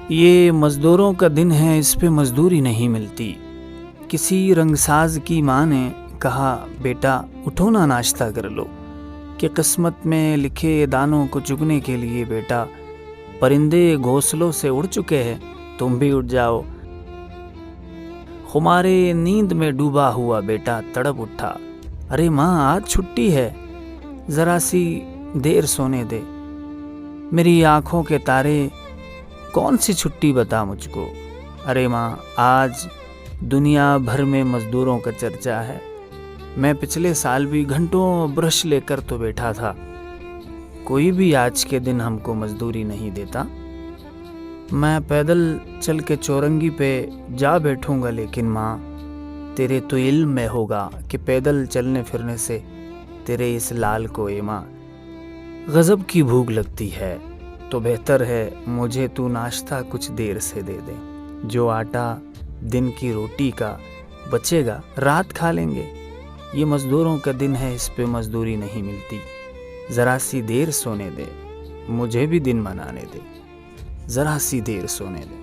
یہ مزدوروں کا دن ہے، اس پہ مزدوری نہیں ملتی۔ کسی رنگساز کی ماں نے کہا بیٹا اٹھو نا ناشتہ کر لو، کہ قسمت میں لکھے دانوں کو چگنے کے لیے بیٹا پرندے گھونسلوں سے اڑ چکے ہیں، تم بھی اٹھ جاؤ۔ خمارے نیند میں ڈوبا ہوا بیٹا تڑپ اٹھا، ارے ماں آج چھٹی ہے، ذرا سی دیر سونے دے۔ میری آنکھوں کے تارے کون سی چھٹی بتا مجھ کو، ارے ماں آج دنیا بھر میں مزدوروں کا چرچا ہے، میں پچھلے سال بھی گھنٹوں برش لے کر تو بیٹھا تھا، کوئی بھی آج کے دن ہم کو مزدوری نہیں دیتا۔ میں پیدل چل کے چورنگی پہ جا بیٹھوں گا، لیکن ماں تیرے تو علم میں ہوگا کہ پیدل چلنے پھرنے سے تیرے اس لال کو اے ماں غضب کی بھوک لگتی ہے، تو بہتر ہے مجھے تو ناشتہ کچھ دیر سے دے دے، جو آٹا دن کی روٹی کا بچے گا رات کھا لیں گے۔ یہ مزدوروں کا دن ہے، اس پہ مزدوری نہیں ملتی، ذرا سی دیر سونے دے، مجھے بھی دن منانے دے، ذرا سی دیر سونے دے۔